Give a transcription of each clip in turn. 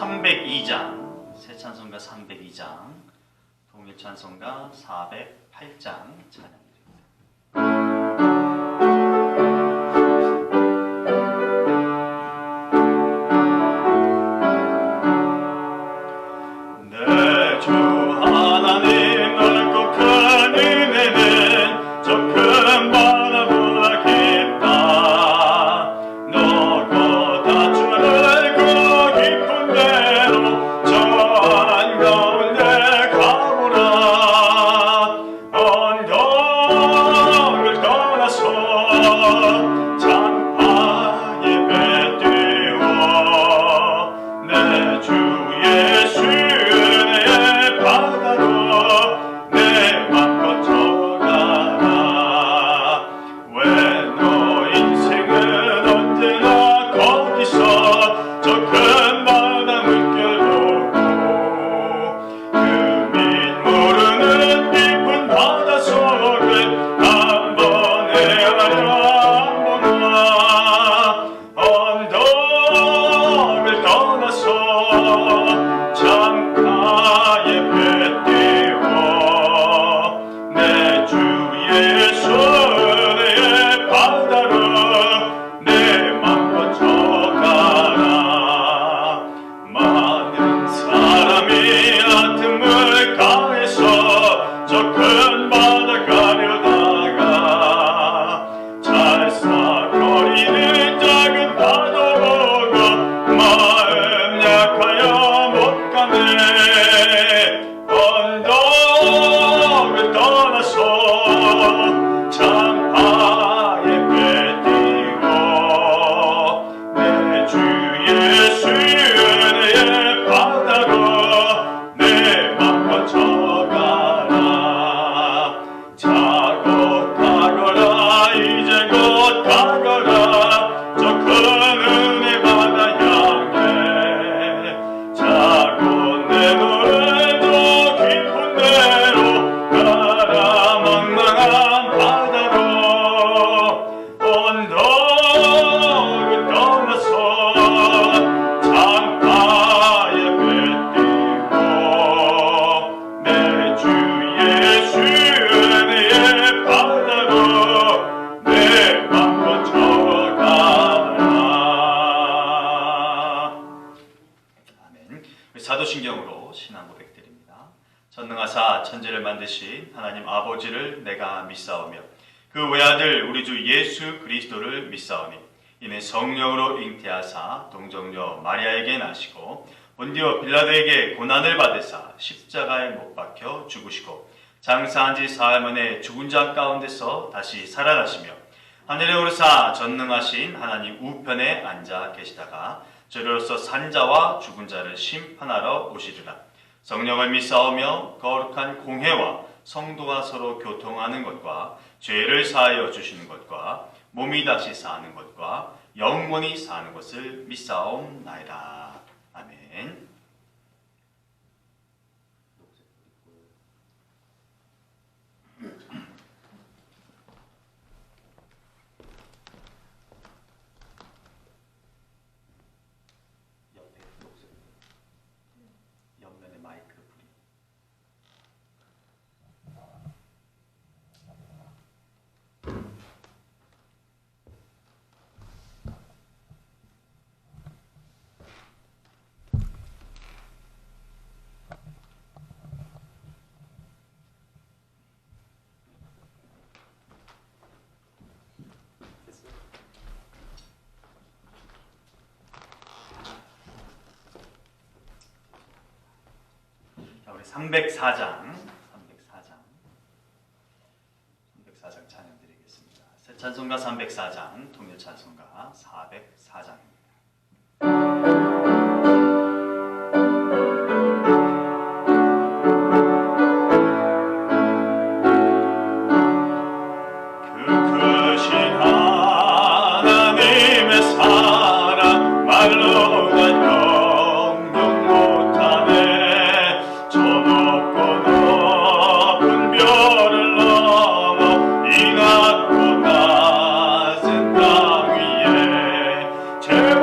302장, 새 찬송가 302장, 동일 찬송가 408장 찬양드립니다. 사도신경으로 신앙 고백드립니다. 전능하사 천지를 만드신 하나님 아버지를 내가 믿사오며 그 외아들 우리 주 예수 그리스도를 믿사오니 이는 성령으로 잉태하사 동정녀 마리아에게 나시고 본디오 빌라도에게 고난을 받으사 십자가에 못 박혀 죽으시고 장사한 지 사흘 만에 죽은 자 가운데서 다시 살아나시며 하늘에 오르사 전능하신 하나님 우편에 앉아 계시다가 저리로서 산자와 죽은 자를 심판하러 오시리라. 성령을 믿사오며 거룩한 공회와 성도가 서로 교통하는 것과 죄를 사하여 주시는 것과 몸이 다시 사는 것과 영원히 사는 것을 믿사옵나이다. 아멘. 옆면에 마이크 불이. 자, 우리 304장 찬양 드리겠습니다. 새 찬송가 304장, 통일 찬송가 404장입니다. 제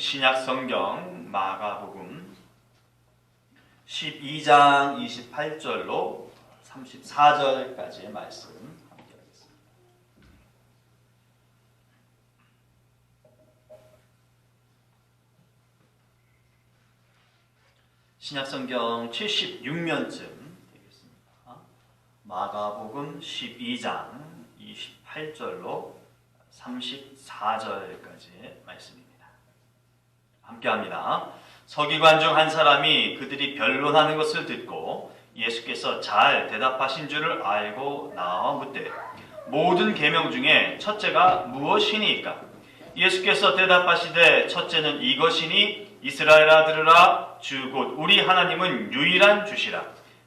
신약 성경 마가복음 12장 28절로 34절까지의 말씀 함께 하겠습니다. 신약 성경 76면쯤 되겠습니다. 마가복음 12장 28절로 34절까지의 말씀입니다. 함께합니다. 서기관 중 한 사람이 그들이 변론하는 것을 듣고 예수께서 잘 대답하신 줄을 알고 나와 묻되 모든 계명 중에 첫째가 무엇이니까? 예수께서 대답하시되 첫째는 이것이니 이스라엘아 들으라 주 곧 우리 하나님은 유일한 주시라.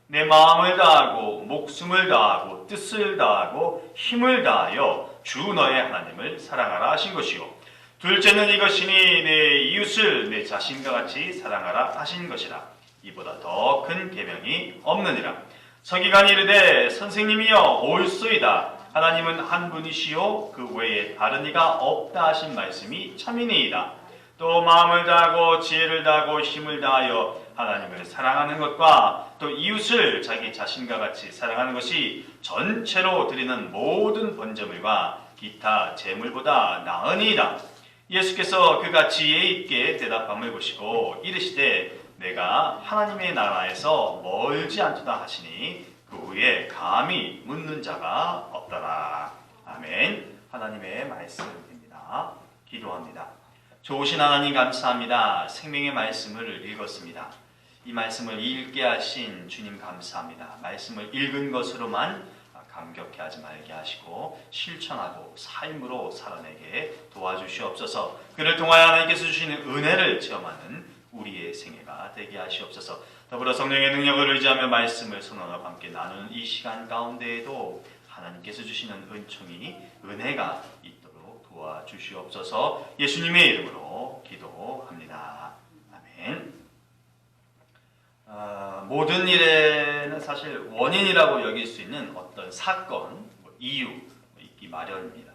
내 마음을 다하고 목숨을 다하고 뜻을 다하고 힘을 다하여 주 너의 하나님을 사랑하라 하신 것이요. 둘째는 이것이니 내 이웃을 내 자신과 같이 사랑하라 하신 것이라. 이보다 더 큰 계명이 없느니라. 서기관이 이르되 선생님이여 옳소이다. 하나님은 한 분이시요 그 외에 다른 이가 없다 하신 말씀이 참이니이다. 또 마음을 다하고 지혜를 다하고 힘을 다하여 하나님을 사랑하는 것과 또 이웃을 자기 자신과 같이 사랑하는 것이 전체로 드리는 모든 번제물과 기타 제물보다 나으니이다. 예수께서 그가 지혜 있게 대답함을 보시고 이르시되 내가 하나님의 나라에서 멀지 않도다 하시니 그 후에 감히 묻는 자가 없더라. 아멘. 하나님의 말씀입니다. 기도합니다. 좋으신 하나님 감사합니다. 생명의 말씀을 읽었습니다. 이 말씀을 읽게 하신 주님 감사합니다. 말씀을 읽은 것으로만 감격해 하지 말게 하시고 실천하고 삶으로 살아내게 도와주시옵소서. 그를 통하여 하나님께서 주시는 은혜를 체험하는 우리의 생애가 되게 하시옵소서. 더불어 성령의 능력을 의지하며 말씀을 선언하고 함께 나누는 이 시간 가운데에도 하나님께서 주시는 은총이 은혜가 있도록 도와주시옵소서. 예수님의 이름으로 기도합니다. 아멘. 모든 일에는 사실 원인이라고 여길 수 있는 어떤 사건, 이유 있기 마련입니다.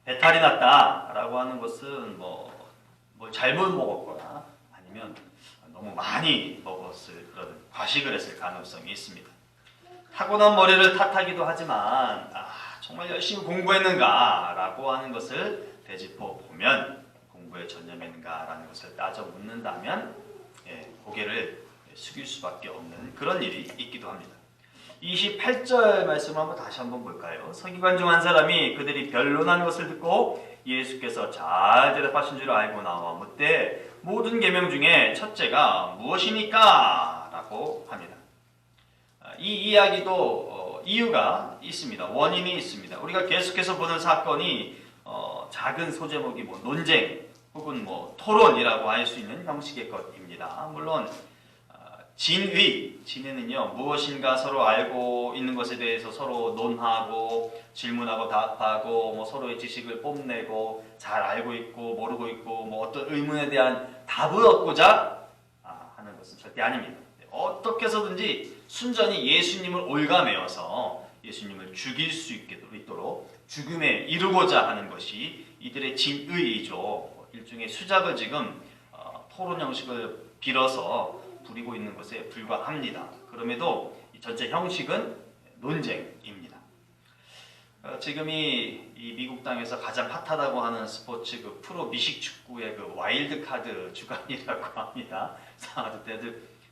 배탈이 났다라고 하는 것은 뭘 잘못 먹었거나 아니면 너무 많이 먹었을 그런 과식을 했을 가능성이 있습니다. 타고난 머리를 탓하기도 하지만 정말 열심히 공부했는가라고 하는 것을 되짚어 보면 공부에 전념했는가라는 것을 따져 묻는다면 고개를 숙일 수밖에 없는 그런 일이 있기도 합니다. 28절 말씀을 다시 한번 볼까요? 서기관 중 한 사람이 그들이 변론하는 것을 듣고 예수께서 잘 대답하신 줄 알고 나와 묻되 모든 계명 중에 첫째가 무엇이니까? 라고 합니다. 이 이야기도 이유가 있습니다. 원인이 있습니다. 우리가 계속해서 보는 사건이 작은 소제목이 논쟁 혹은 토론이라고 할 수 있는 형식의 것입니다. 물론 진의는요 무엇인가 서로 알고 있는 것에 대해서 서로 논하고 질문하고 답하고 서로의 지식을 뽐내고 잘 알고 있고 모르고 있고 어떤 의문에 대한 답을 얻고자 하는 것은 절대 아닙니다. 어떻게 해서든지 순전히 예수님을 올가매어서 예수님을 죽일 수 있도록 죽음에 이르고자 하는 것이 이들의 진의이죠. 일종의 수작을 지금 토론 형식을 빌어서 부리고 있는 것에 불과합니다. 그럼에도 이 전체 형식은 논쟁입니다. 지금 이 미국 땅에서 가장 핫하다고 하는 스포츠 프로 미식축구의 와일드카드 주간이라고 합니다.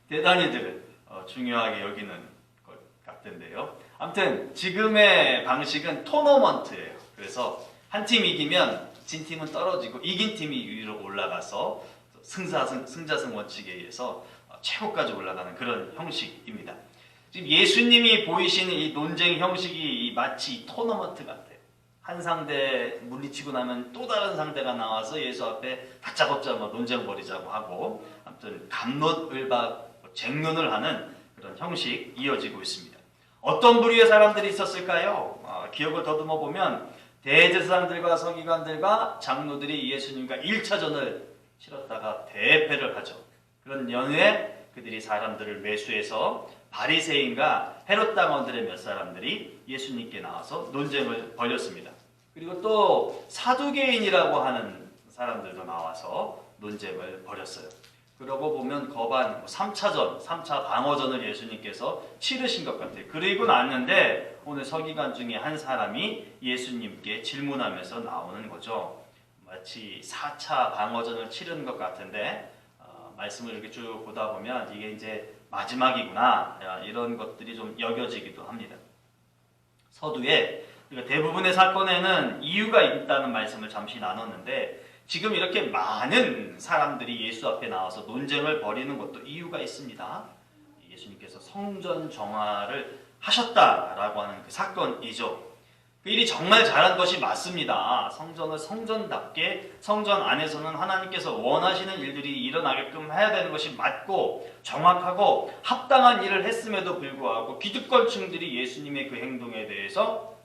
대단히들 중요하게 여기는 것 같던데요. 아무튼 지금의 방식은 토너먼트예요. 그래서 한 팀이 이기면 진 팀은 떨어지고 이긴 팀이 위로 올라가서 승자승 원칙에 의해서 최고까지 올라가는 그런 형식입니다. 지금 예수님이 보이시는 이 논쟁 형식이 마치 토너먼트 같아요. 한 상대 물리치고 나면 또 다른 상대가 나와서 예수 앞에 다짜고짜 논쟁 벌이자고 하고 아무튼 갑론을박 쟁론을 하는 그런 형식 이어지고 있습니다. 어떤 부류의 사람들이 있었을까요? 기억을 더듬어 보면 대제사장들과 서기관들과 장로들이 예수님과 1차전을 치렀다가 대패를 하죠. 그런 연후에 그들이 사람들을 매수해서 바리새인과 헤롯 당원들의 몇 사람들이 예수님께 나와서 논쟁을 벌였습니다. 그리고 또 사두개인이라고 하는 사람들도 나와서 논쟁을 벌였어요. 그러고 보면 거반 3차전, 3차 방어전을 예수님께서 치르신 것 같아요. 그리고 났는데 오늘 서기관 중에 한 사람이 예수님께 질문하면서 나오는 거죠. 마치 4차 방어전을 치르는 것 같은데 말씀을 이렇게 쭉 보다 보면 이게 이제 마지막이구나 이런 것들이 좀 여겨지기도 합니다. 서두에 대부분의 사건에는 이유가 있다는 말씀을 잠시 나눴는데 지금 이렇게 많은 사람들이 예수 앞에 나와서 논쟁을 벌이는 것도 이유가 있습니다. 예수님께서 성전 정화를 하셨다라고 하는 그 사건이죠. 그 일이 정말 잘한 것이 맞습니다. 성전을 성전답게 성전 안에서는 하나님께서 원하시는 일들이 일어나게끔 해야 되는 것이 맞고 정확하고 합당한 일을 했음에도 불구하고 기득권층들이 예수님의 그 행동에 대해서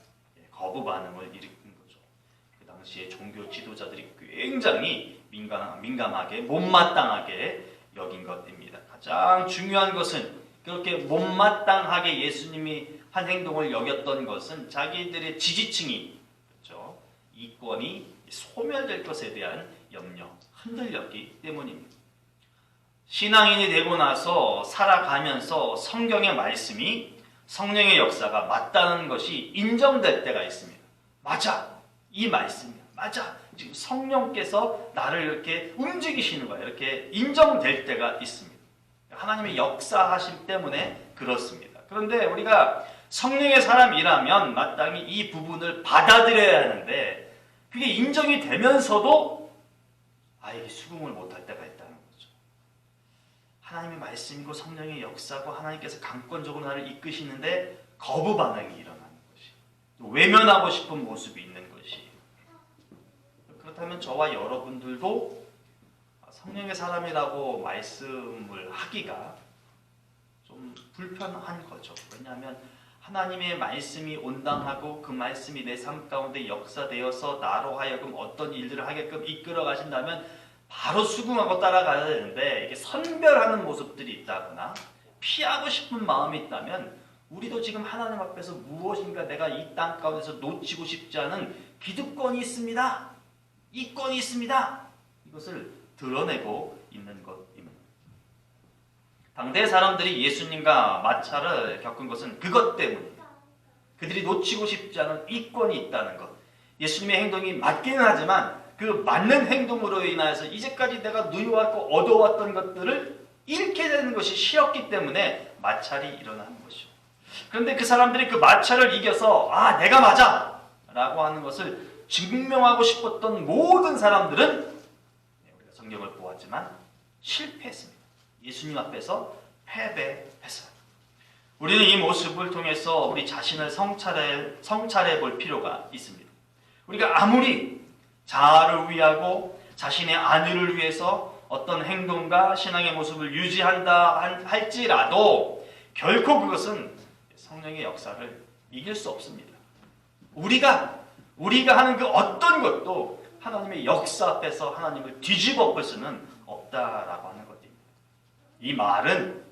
거부 반응을 일으킨 거죠. 그 당시에 종교 지도자들이 굉장히 민감하게 못마땅하게 여긴 것입니다. 가장 중요한 것은 그렇게 못마땅하게 예수님이 한 행동을 여겼던 것은 자기들의 지지층이 그렇죠? 이권이 소멸될 것에 대한 염려, 흔들렸기 때문입니다. 신앙인이 되고 나서 살아가면서 성경의 말씀이 성령의 역사가 맞다는 것이 인정될 때가 있습니다. 맞아, 이 말씀이야. 맞아, 지금 성령께서 나를 이렇게 움직이시는 거야. 이렇게 인정될 때가 있습니다. 하나님의 역사하심 때문에 그렇습니다. 그런데 우리가 성령의 사람이라면 마땅히 이 부분을 받아들여야 하는데 그게 인정이 되면서도 이게 수긍을 못할 때가 있다는 거죠. 하나님의 말씀이고 성령의 역사고 하나님께서 강권적으로 나를 이끄시는데 거부 반응이 일어나는 것이, 또 외면하고 싶은 모습이 있는 것이. 그렇다면 저와 여러분들도 성령의 사람이라고 말씀을 하기가 좀 불편한 거죠. 왜냐하면 하나님의 말씀이 온당하고 그 말씀이 내 삶 가운데 역사되어서 나로 하여금 어떤 일들을 하게끔 이끌어 가신다면 바로 수긍하고 따라가야 되는데 이게 선별하는 모습들이 있다거나 피하고 싶은 마음이 있다면 우리도 지금 하나님 앞에서 무엇인가 내가 이 땅 가운데서 놓치고 싶지 않은 기득권이 있습니다. 이권이 있습니다. 이것을 드러내고 있는 것입니다. 당대 사람들이 예수님과 마찰을 겪은 것은 그것 때문입니다. 그들이 놓치고 싶지 않은 이권이 있다는 것. 예수님의 행동이 맞기는 하지만 그 맞는 행동으로 인하여서 이제까지 내가 누려왔고 얻어왔던 것들을 잃게 되는 것이 싫었기 때문에 마찰이 일어나는 것이죠. 그런데 그 사람들이 그 마찰을 이겨서 내가 맞아! 라고 하는 것을 증명하고 싶었던 모든 사람들은 우리가 성경을 보았지만 실패했습니다. 예수님 앞에서 패배했어요. 우리는 이 모습을 통해서 우리 자신을 성찰해 볼 필요가 있습니다. 우리가 아무리 자아를 위하고 자신의 안위를 위해서 어떤 행동과 신앙의 모습을 유지한다 할지라도 결코 그것은 성령의 역사를 이길 수 없습니다. 우리가 하는 그 어떤 것도 하나님의 역사 앞에서 하나님을 뒤집어 엎을 수는 없다라고 하는 것입니다. 이 말은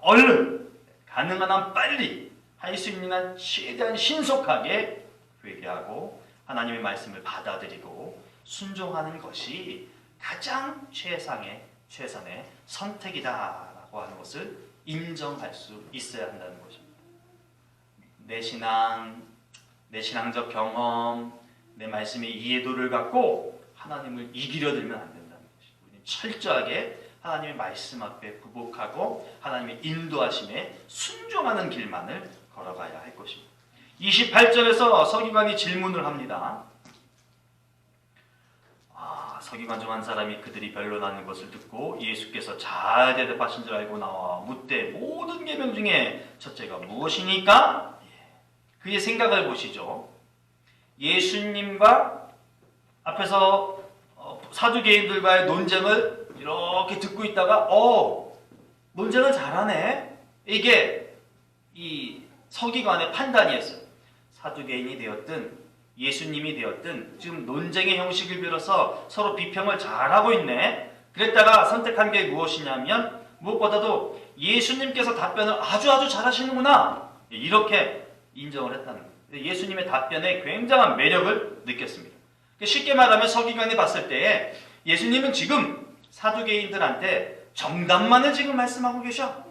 얼른 가능한 한 빨리 할 수 있는 한 최대한 신속하게 회개하고 하나님의 말씀을 받아들이고 순종하는 것이 가장 최선의 선택이다라고 하는 것을 인정할 수 있어야 한다는 것입니다. 내 신앙적 경험, 내 말씀의 이해도를 갖고 하나님을 이기려 들면 안 된다는 것입니다. 우리는 철저하게 하나님의 말씀 앞에 굴복하고 하나님의 인도하심에 순종하는 길만을 걸어가야 할 것입니다. 28절에서 서기관이 질문을 합니다. 서기관 중 한 사람이 그들이 변론하는 것을 듣고 예수께서 잘 대답하신 줄 알고 나와 묻되 모든 계명 중에 첫째가 무엇이니까? 그의 생각을 보시죠. 예수님과 앞에서 사두개인들과의 논쟁을 이렇게 듣고 있다가 논쟁을 잘하네. 이게 이 서기관의 판단이었어요. 사두개인이 되었든 예수님이 되었든 지금 논쟁의 형식을 빌어서 서로 비평을 잘하고 있네. 그랬다가 선택한 게 무엇이냐면 무엇보다도 예수님께서 답변을 아주 잘하시는구나. 이렇게 인정을 했다는 거예요. 예수님의 답변에 굉장한 매력을 느꼈습니다. 쉽게 말하면 서기관이 봤을 때에 예수님은 지금 사두개인들한테 정답만을 지금 말씀하고 계셔.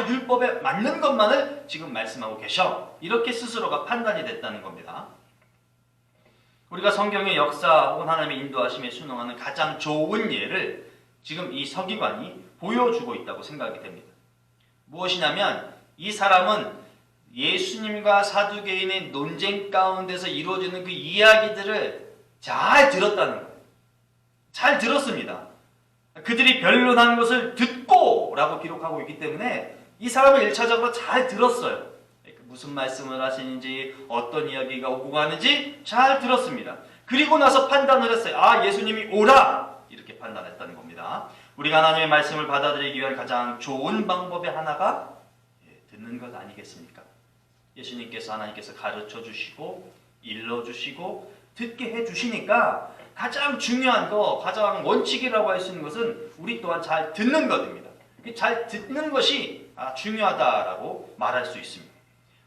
율법에 맞는 것만을 지금 말씀하고 계셔. 이렇게 스스로가 판단이 됐다는 겁니다. 우리가 성경의 역사 혹은 하나님의 인도하심에 순응하는 가장 좋은 예를 지금 이 서기관이 보여주고 있다고 생각이 됩니다. 무엇이냐면 이 사람은 예수님과 사두개인의 논쟁 가운데서 이루어지는 그 이야기들을 잘 들었다는 거예요. 잘 들었습니다. 그들이 변론하는 것을 듣고 라고 기록하고 있기 때문에 이 사람은 1차적으로 잘 들었어요. 무슨 말씀을 하시는지 어떤 이야기가 오고 가는지 잘 들었습니다. 그리고 나서 판단을 했어요. 예수님이 오라! 이렇게 판단했다는 겁니다. 우리가 하나님의 말씀을 받아들이기 위한 가장 좋은 방법의 하나가 듣는 것 아니겠습니까? 예수님께서 하나님께서 가르쳐 주시고 일러주시고 듣게 해주시니까 가장 중요한 거, 가장 원칙이라고 할 수 있는 것은 우리 또한 잘 듣는 것입니다. 잘 듣는 것이 중요하다라고 말할 수 있습니다.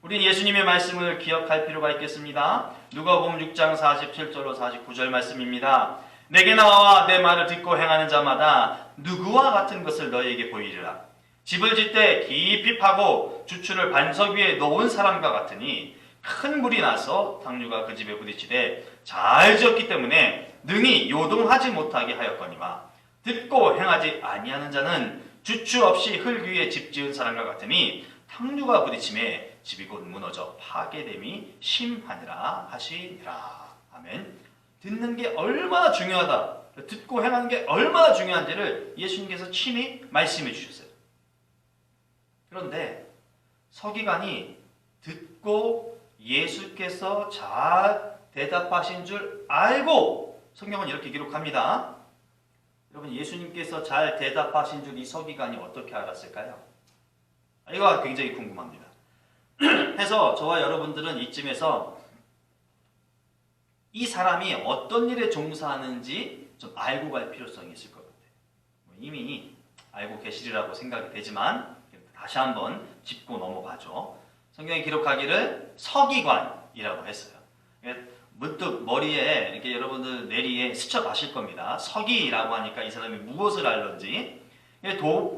우리는 예수님의 말씀을 기억할 필요가 있겠습니다. 누가복음 6장 47절로 49절 말씀입니다. 내게 나와 내 말을 듣고 행하는 자마다 누구와 같은 것을 너희에게 보이리라. 집을 짓되 깊이 파고 주추를 반석 위에 놓은 사람과 같으니 큰 물이 나서 당류가 그 집에 부딪히되 잘 지었기 때문에 능히 요동하지 못하게 하였거니와 듣고 행하지 아니하는 자는 주추 없이 흙 위에 집 지은 사람과 같으니 탕류가 부딪힘에 집이 곧 무너져 파괴됨이 심하니라 하시니라. 아멘. 듣는 게 얼마나 중요하다, 듣고 행하는 게 얼마나 중요한지를 예수님께서 친히 말씀해 주셨어요. 그런데 서기관이 듣고 예수께서 잘 대답하신 줄 알고, 성경은 이렇게 기록합니다. 여러분, 예수님께서 잘 대답하신 줄 이 서기관이 어떻게 알았을까요? 이거 굉장히 궁금합니다. 해서 저와 여러분들은 이쯤에서 이 사람이 어떤 일에 종사하는지 좀 알고 갈 필요성이 있을 것 같아요. 이미 알고 계시리라고 생각이 되지만 다시 한번 짚고 넘어가죠. 성경에 기록하기를 서기관이라고 했어요. 문득 머리에 이렇게 여러분들 뇌리에 스쳐 가실 겁니다. 서기라고 하니까 이 사람이 무엇을 알는지.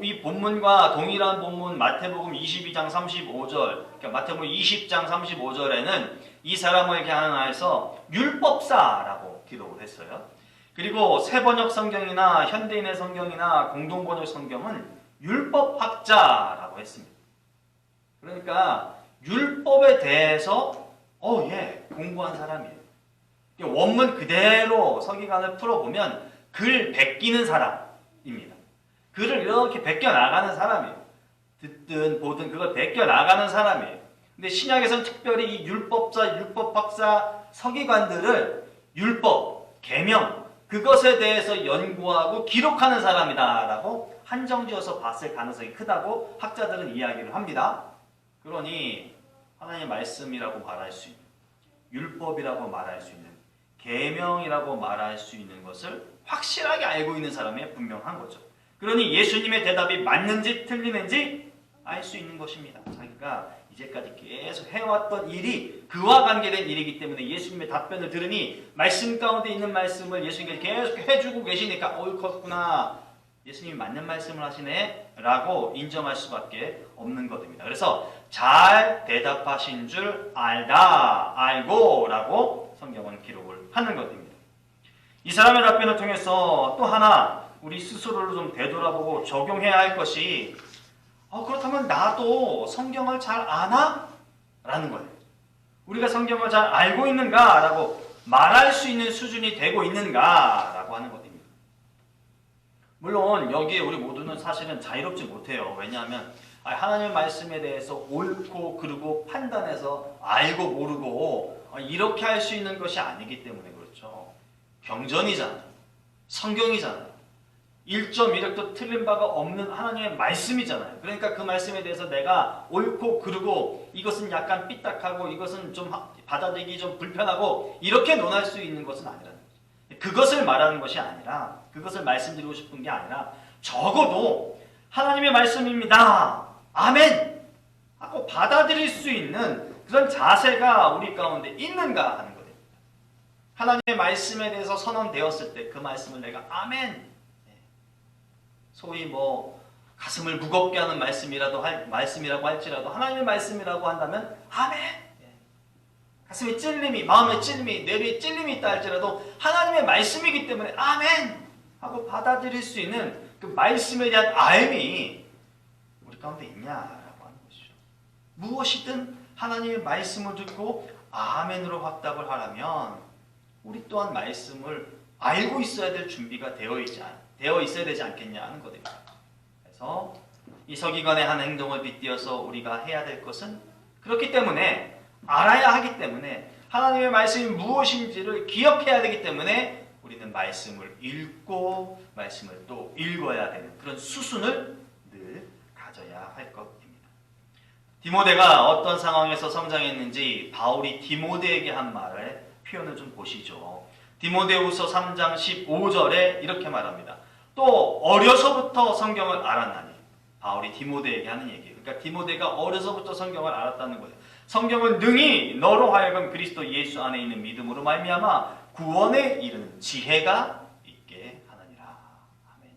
이 본문과 동일한 본문 마태복음 22장 35절, 그러니까 마태복음 20장 35절에는 이 사람을 향해서 율법사라고 기록을 했어요. 그리고 새번역 성경이나 현대인의 성경이나 공동번역 성경은 율법학자라고 했습니다. 그러니까 율법에 대해서 공부한 사람이에요. 원문 그대로 서기관을 풀어보면 글 베끼는 사람입니다. 글을 이렇게 베껴 나가는 사람이에요. 듣든 보든 그걸 베껴 나가는 사람이에요. 근데 신약에서는 특별히 이 율법사, 율법학사, 서기관들을 율법, 계명, 그것에 대해서 연구하고 기록하는 사람이다라고 한정지어서 봤을 가능성이 크다고 학자들은 이야기를 합니다. 그러니 하나님의 말씀이라고 말할 수 있는, 율법이라고 말할 수 있는, 계명이라고 말할 수 있는 것을 확실하게 알고 있는 사람이 분명한 거죠. 그러니 예수님의 대답이 맞는지 틀리는지 알 수 있는 것입니다. 자기가 이제까지 계속 해왔던 일이 그와 관계된 일이기 때문에 예수님의 답변을 들으니 말씀 가운데 있는 말씀을 예수님께서 계속 해주고 계시니까 그렇구나, 예수님이 맞는 말씀을 하시네 라고 인정할 수밖에 없는 것입니다. 그래서 잘 대답하신 줄 알다, 알고 라고 성경은 기록을 하는 것입니다. 이 사람의 답변을 통해서 또 하나 우리 스스로를 좀 되돌아보고 적용해야 할 것이, 그렇다면 나도 성경을 잘 아나? 라는 거예요. 우리가 성경을 잘 알고 있는가? 라고 말할 수 있는 수준이 되고 있는가? 라고 하는 것입니다. 물론 여기에 우리 모두는 사실은 자유롭지 못해요. 왜냐하면 하나님의 말씀에 대해서 옳고 그르고 판단해서 알고 모르고 이렇게 할 수 있는 것이 아니기 때문에 그렇죠. 경전이잖아요. 성경이잖아요. 1.1획도 틀린 바가 없는 하나님의 말씀이잖아요. 그러니까 그 말씀에 대해서 내가 옳고 그르고 이것은 약간 삐딱하고 이것은 좀 받아들이기 좀 불편하고 이렇게 논할 수 있는 것은 아니라는 거죠. 그것을 말하는 것이 아니라, 그것을 말씀드리고 싶은 게 아니라 적어도 하나님의 말씀입니다, 아멘 하고 받아들일 수 있는 그런 자세가 우리 가운데 있는가 하는 것입니다. 하나님의 말씀에 대해서 선언되었을 때 그 말씀을 내가 아멘, 소위 뭐 가슴을 무겁게 하는 말씀이라고 할지라도 하나님의 말씀이라고 한다면 아멘, 가슴에 찔림이, 마음에 찔림이, 뇌리에 찔림이 있다 할지라도 하나님의 말씀이기 때문에 아멘 하고 받아들일 수 있는 그 말씀에 대한 알미 우리 가운데 있냐라고 하는 것이죠. 무엇이든 하나님의 말씀을 듣고 아멘으로 확답을 하려면 우리 또한 말씀을 알고 있어야 될 준비가 되어 있어야 되지 않겠냐 하는 것입니다. 그래서 이 서기관의 한 행동을 빗대어서 우리가 해야 될 것은 그렇기 때문에 알아야 하기 때문에 하나님의 말씀이 무엇인지를 기억해야 되기 때문에 우리는 말씀을 읽고 말씀을 또 읽어야 되는 그런 수순을 늘 가져야 할 것입니다. 디모데가 어떤 상황에서 성장했는지 바울이 디모데에게 한 말의 표현을 좀 보시죠. 디모데후서 3장 15절에 이렇게 말합니다. 또 어려서부터 성경을 알았나니. 바울이 디모데에게 하는 얘기예요. 그러니까 디모데가 어려서부터 성경을 알았다는 거예요. 성경은 능히 너로 하여금 그리스도 예수 안에 있는 믿음으로 말미암아 구원에 이르는 지혜가 있게 하느니라. 아멘.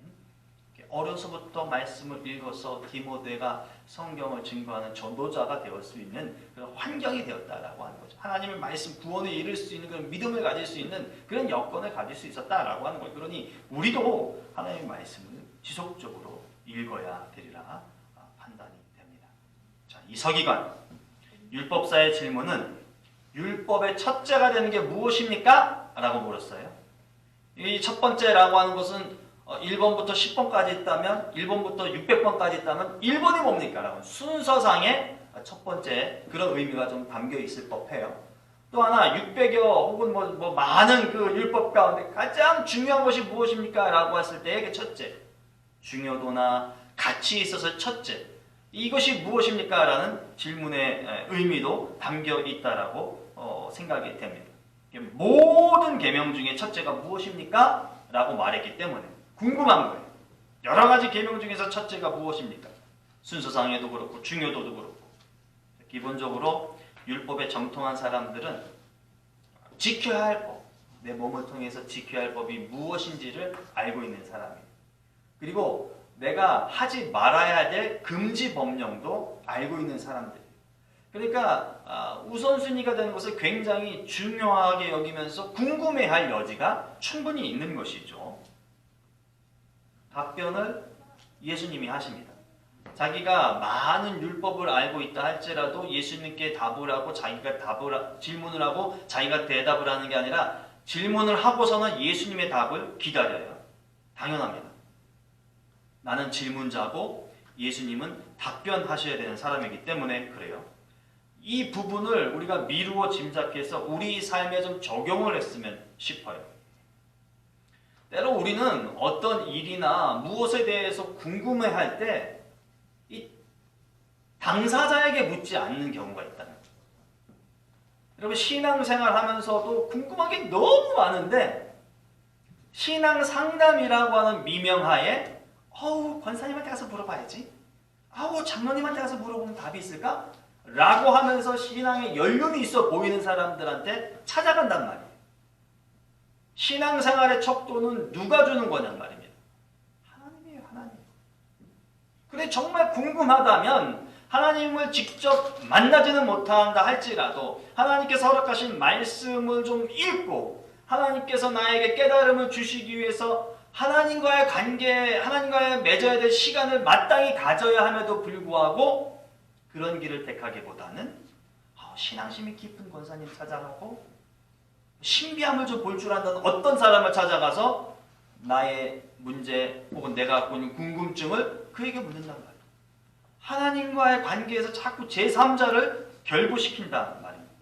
어려서부터 말씀을 읽어서 디모데가 성경을 증거하는 전도자가 되었을 수 있는 그런 환경이 되었다라고 하는 거죠. 하나님의 말씀 구원에 이를 수 있는 그런 믿음을 가질 수 있는 그런 여건을 가질 수 있었다라고 하는 거예요. 그러니 우리도 하나님의 말씀을 지속적으로 읽어야 되리라 판단이 됩니다. 자, 이 서기관 율법사의 질문은 율법의 첫째가 되는 게 무엇입니까? 라고 물었어요. 이 첫 번째라고 하는 것은 1번부터 10번까지 있다면 1번부터 600번까지 있다면 1번이 뭡니까? 라고 순서상의 첫 번째 그런 의미가 좀 담겨 있을 법해요. 또 하나 600여 혹은 뭐 많은 그 율법 가운데 가장 중요한 것이 무엇입니까? 라고 했을 때의 그 첫째 중요도나 가치 있어서 첫째 이것이 무엇입니까? 라는 질문의 의미도 담겨 있다라고 생각이 됩니다. 모든 계명 중에 첫째가 무엇입니까? 라고 말했기 때문에 궁금한 거예요. 여러 가지 계명 중에서 첫째가 무엇입니까? 순서상에도 그렇고 중요도도 그렇고 기본적으로 율법에 정통한 사람들은 지켜야 할 법, 내 몸을 통해서 지켜야 할 법이 무엇인지를 알고 있는 사람이에요. 그리고 내가 하지 말아야 될 금지 법령도 알고 있는 사람들이에요. 그러니까 우선순위가 되는 것을 굉장히 중요하게 여기면서 궁금해할 여지가 충분히 있는 것이죠. 답변을 예수님이 하십니다. 자기가 많은 율법을 알고 있다 할지라도 예수님께 답을 하고 자기가 질문을 하고 자기가 대답을 하는 게 아니라 질문을 하고서는 예수님의 답을 기다려요. 당연합니다. 나는 질문자고 예수님은 답변하셔야 되는 사람이기 때문에 그래요. 이 부분을 우리가 미루어 짐작해서 우리 삶에 좀 적용을 했으면 싶어요. 때로 우리는 어떤 일이나 무엇에 대해서 궁금해할 때 이 당사자에게 묻지 않는 경우가 있다는 거예요. 여러분 신앙생활 하면서도 궁금한 게 너무 많은데 신앙 상담이라고 하는 미명하에 권사님한테 가서 물어봐야지. 장로님한테 가서 물어보면 답이 있을까? 라고 하면서 신앙에 연륜이 있어 보이는 사람들한테 찾아간단 말이에요. 신앙생활의 척도는 누가 주는 거냔 말입니다. 하나님이에요. 하나님. 그래 정말 궁금하다면 하나님을 직접 만나지는 못한다 할지라도 하나님께서 허락하신 말씀을 좀 읽고 하나님께서 나에게 깨달음을 주시기 위해서 하나님과의 관계, 하나님과의 맺어야 될 시간을 마땅히 가져야 함에도 불구하고 그런 길을 택하기보다는 신앙심이 깊은 권사님 찾아가고 신비함을 좀 볼 줄 안다는 어떤 사람을 찾아가서 나의 문제 혹은 내가 갖고 있는 궁금증을 그에게 묻는단 말이에요. 하나님과의 관계에서 자꾸 제3자를 결부시킨다는 말입니다.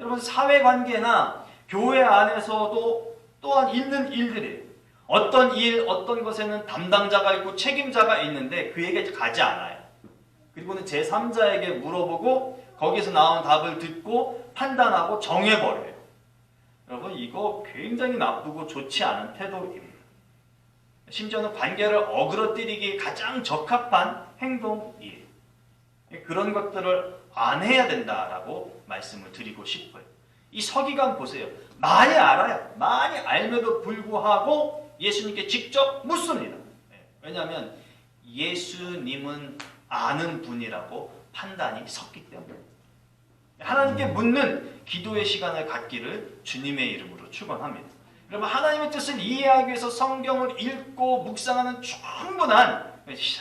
여러분 사회관계나 교회 안에서도 또한 있는 일들이에요. 어떤 일, 어떤 것에는 담당자가 있고 책임자가 있는데 그에게 가지 않아요. 그리고는 제3자에게 물어보고 거기서 나온 답을 듣고 판단하고 정해버려요. 여러분 이거 굉장히 나쁘고 좋지 않은 태도입니다. 심지어는 관계를 어그러뜨리기에 가장 적합한 행동이에요. 그런 것들을 안 해야 된다라고 말씀을 드리고 싶어요. 이 서기관 보세요. 많이 알아요. 많이 알면도 불구하고 예수님께 직접 묻습니다. 왜냐하면 예수님은 아는 분이라고 판단이 섰기 때문에 하나님께 묻는 기도의 시간을 갖기를 주님의 이름으로 축원합니다. 여러분, 하나님의 뜻을 이해하기 위해서 성경을 읽고 묵상하는 충분한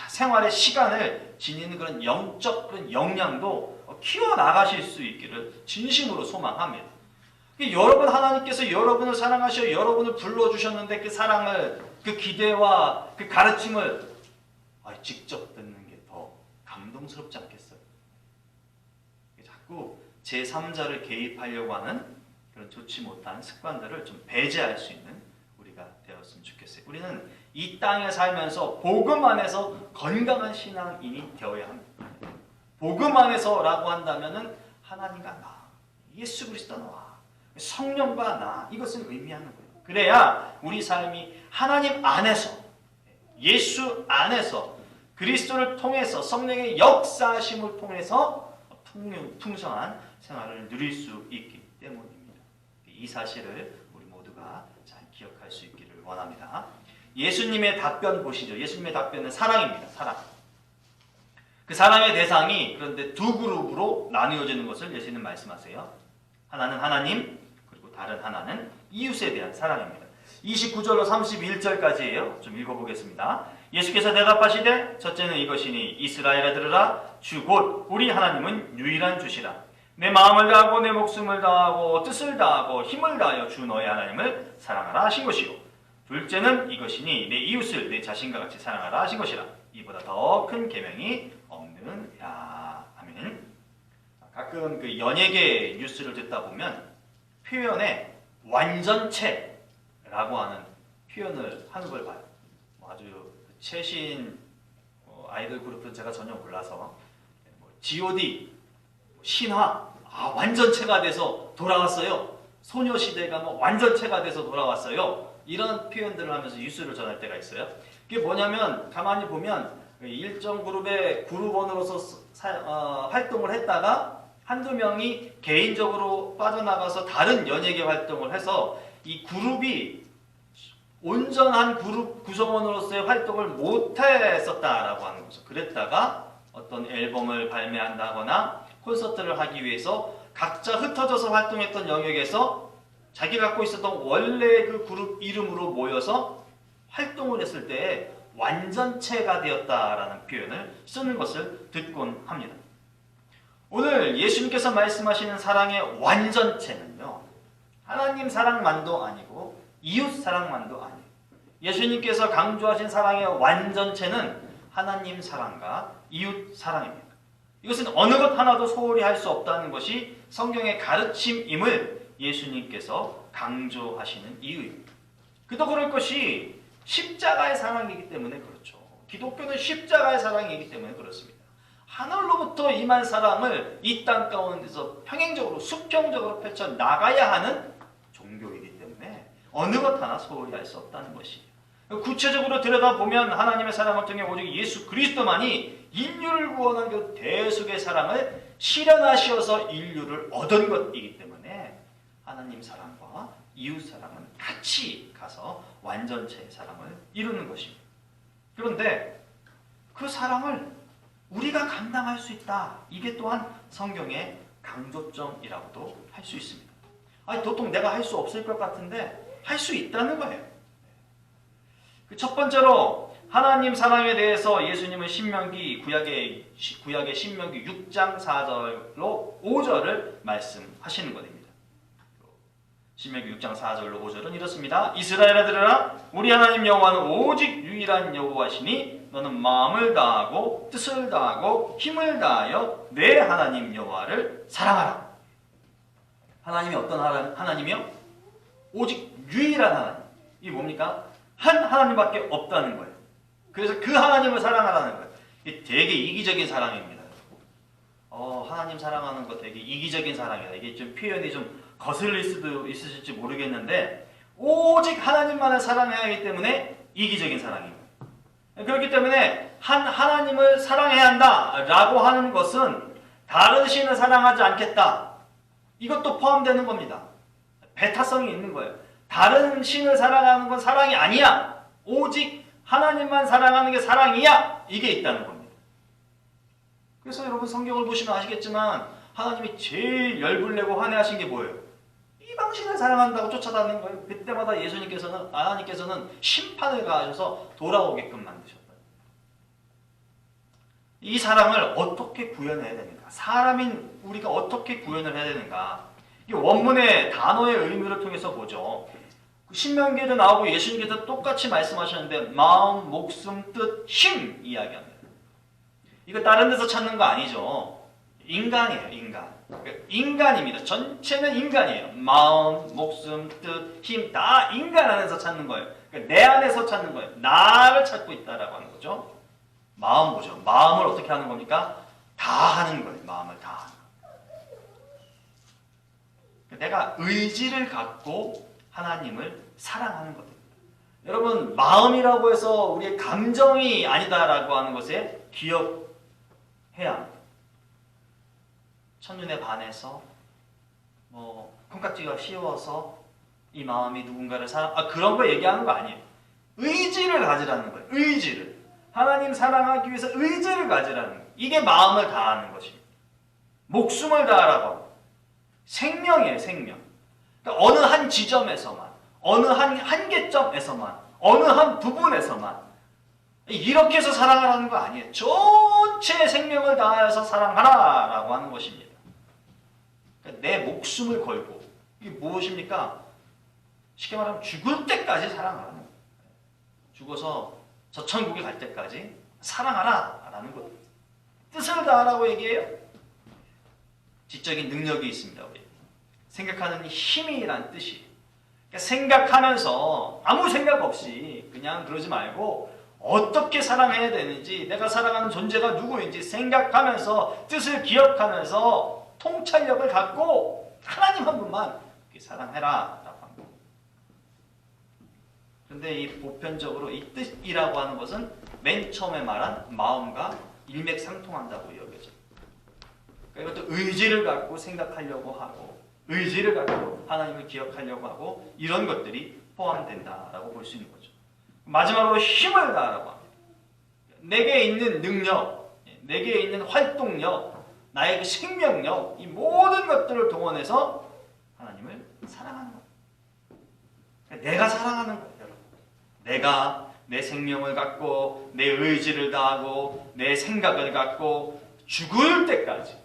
생활의 시간을 지니는 그런 영적 그런 역량도 키워나가실 수 있기를 진심으로 소망합니다. 여러분, 하나님께서 여러분을 사랑하셔 여러분을 불러주셨는데 그 사랑을, 그 기대와 그 가르침을 직접 듣는 게 더 감동스럽지 않겠어요? 자꾸 제3자를 개입하려고 하는 그런 좋지 못한 습관들을 좀 배제할 수 있는 우리가 되었으면 좋겠어요. 우리는 이 땅에 살면서 복음 안에서 건강한 신앙인이 되어야 합니다. 복음 안에서라고 한다면은 하나님과 나, 예수 그리스도와 성령과 나, 이것을 의미하는 거예요. 그래야 우리 삶이 하나님 안에서, 예수 안에서, 그리스도를 통해서, 성령의 역사하심을 통해서 풍성한 생활을 누릴 수 있기 때문입니다. 이 사실을 우리 모두가 잘 기억할 수 있기를 원합니다. 예수님의 답변 보시죠. 예수님의 답변은 사랑입니다. 사랑. 그 사랑의 대상이 그런데 두 그룹으로 나누어지는 것을 예수님 말씀하세요. 하나는 하나님, 그리고 다른 하나는 이웃에 대한 사랑입니다. 29절로 31절까지예요. 좀 읽어보겠습니다. 예수께서 대답하시되 첫째는 이것이니 이스라엘아 들으라. 주 곧 우리 하나님은 유일한 주시라. 내 마음을 다하고 내 목숨을 다하고 뜻을 다하고 힘을 다하여 주 너의 하나님을 사랑하라 하신 것이요. 둘째는 이것이니 내 이웃을 내 자신과 같이 사랑하라 하신 것이라. 이보다 더 큰 계명이 없느니라. 아멘. 가끔 그 연예계 뉴스를 듣다 보면 표현에 완전체라고 하는 표현을 하는 걸 봐요. 아주 최신 아이돌 그룹은 제가 전혀 몰라서 G.O.D, 신화, 완전체가 돼서 돌아왔어요. 소녀시대가 완전체가 돼서 돌아왔어요. 이런 표현들을 하면서 뉴스를 전할 때가 있어요. 그게 뭐냐면 가만히 보면 일정 그룹의 그룹원으로서 활동을 했다가 한두 명이 개인적으로 빠져나가서 다른 연예계 활동을 해서 이 그룹이 온전한 그룹 구성원으로서의 활동을 못했었다라고 하는 거죠. 그랬다가 어떤 앨범을 발매한다거나 콘서트를 하기 위해서 각자 흩어져서 활동했던 영역에서 자기 갖고 있었던 원래 그 그룹 이름으로 모여서 활동을 했을 때 완전체가 되었다라는 표현을 쓰는 것을 듣곤 합니다. 오늘 예수님께서 말씀하시는 사랑의 완전체는요, 하나님 사랑만도 아니고 이웃 사랑만도 아니에요. 예수님께서 강조하신 사랑의 완전체는 하나님 사랑과 이웃 사랑입니다. 이것은 어느 것 하나도 소홀히 할 수 없다는 것이 성경의 가르침임을 예수님께서 강조하시는 이유입니다. 그도 그럴 것이 십자가의 사랑이기 때문에 그렇죠. 기독교는 십자가의 사랑이기 때문에 그렇습니다. 하늘로부터 임한 사랑을 이 땅 가운데서 평행적으로 수평적으로 펼쳐 나가야 하는 종교이기 때문에 어느 것 하나 소홀히 할 수 없다는 것이에요. 구체적으로 들여다보면 하나님의 사랑을 통해 오직 예수 그리스도만이 인류를 구원한 그 대속의 사랑을 실현하셔서 인류를 얻은 것이기 때문에 하나님 사랑과 이웃 사랑은 같이 가서 완전체의 사랑을 이루는 것입니다. 그런데 그 사랑을 우리가 감당할 수 있다. 이게 또한 성경의 강조점이라고도 할 수 있습니다. 도통 내가 할 수 없을 것 같은데 할 수 있다는 거예요. 첫 번째로 하나님 사랑에 대해서 예수님은 구약의 신명기 6장 4절로 5절을 말씀하시는 것입니다. 신명기 6장 4절로 5절은 이렇습니다. 이스라엘아 들으라. 우리 하나님 여호와는 오직 유일한 여호와시니 너는 마음을 다하고 뜻을 다하고 힘을 다하여 내 하나님 여호와를 사랑하라. 하나님이 어떤 하나님이요? 오직 유일한 하나님. 이게 뭡니까? 한 하나님밖에 없다는 거예요. 그래서 그 하나님을 사랑하라는 거예요. 이게 되게 이기적인 사랑입니다. 하나님 사랑하는 거 되게 이기적인 사랑이다. 이게 좀 표현이 좀 거슬릴 수도 있으실지 모르겠는데 오직 하나님만을 사랑해야 하기 때문에 이기적인 사랑입니다. 그렇기 때문에 한 하나님을 사랑해야 한다라고 하는 것은 다른 신을 사랑하지 않겠다. 이것도 포함되는 겁니다. 배타성이 있는 거예요. 다른 신을 사랑하는 건 사랑이 아니야. 오직 하나님만 사랑하는 게 사랑이야. 이게 있다는 겁니다. 그래서 여러분 성경을 보시면 아시겠지만 하나님이 제일 열불 내고 환해하신 게 뭐예요? 이방신을 사랑한다고 쫓아다니는 거예요. 그때마다 하나님께서는 심판을 가하셔서 돌아오게끔 만드셨다. 이 사랑을 어떻게 구현해야 되는가? 사람인 우리가 어떻게 구현을 해야 되는가? 이 원문의 단어의 의미를 통해서 보죠. 신명기에도 나오고 예수님께서 똑같이 말씀하셨는데 마음, 목숨, 뜻, 힘 이야기합니다. 이거 다른 데서 찾는 거 아니죠. 인간이에요. 인간입니다. 전체는 인간이에요. 마음, 목숨, 뜻, 힘 다 인간 안에서 찾는 거예요. 그러니까 내 안에서 찾는 거예요. 나를 찾고 있다라고 하는 거죠. 마음 보죠. 마음을 어떻게 하는 겁니까? 다 하는 거예요. 마음을 다 하는 거예요. 내가 의지를 갖고 하나님을 사랑하는 겁니다. 여러분 마음이라고 해서 우리의 감정이 아니다라고 하는 것에 기억해야 합니다. 첫눈에 반해서 콩깍지가 씌워서 이 마음이 누군가를 그런 거 얘기하는 거 아니에요. 의지를 가지라는 거예요. 의지를. 하나님 사랑하기 위해서 의지를 가지라는 거예요. 이게 마음을 다하는 것입니다. 목숨을 다하라고 합니다. 생명이에요. 생명. 그러니까 어느 한 지점에서만, 어느 한 한계점에서만, 어느 한 부분에서만 이렇게 해서 사랑하라는 거 아니에요. 전체 생명을 다하여서 사랑하라라고 하는 것입니다. 그러니까 내 목숨을 걸고 이게 무엇입니까? 쉽게 말하면 죽을 때까지 사랑하라는 거예요. 죽어서 저 천국에 갈 때까지 사랑하라라는 것. 뜻을 다하라고 얘기해요. 지적인 능력이 있습니다. 우리. 생각하는 힘이란 뜻이. 그러니까 생각하면서 아무 생각 없이 그냥 그러지 말고 어떻게 사랑해야 되는지, 내가 사랑하는 존재가 누구인지 생각하면서 뜻을 기억하면서 통찰력을 갖고 하나님 한 분만 사랑해라 라고 합니다. 그런데 이 보편적으로 이 뜻이라고 하는 것은 맨 처음에 말한 마음과 일맥상통한다고 여겨져요. 그러니까 이것도 의지를 갖고 생각하려고 하고 의지를 갖고 하나님을 기억하려고 하고 이런 것들이 포함된다라고 볼 수 있는 거죠. 마지막으로 힘을 다하라고 합니다. 내게 있는 능력, 내게 있는 활동력, 나의 그 생명력, 이 모든 것들을 동원해서 하나님을 사랑하는 거예요. 그러니까 내가 사랑하는 거예요, 여러분. 내가 내 생명을 갖고 내 의지를 다하고 내 생각을 갖고 죽을 때까지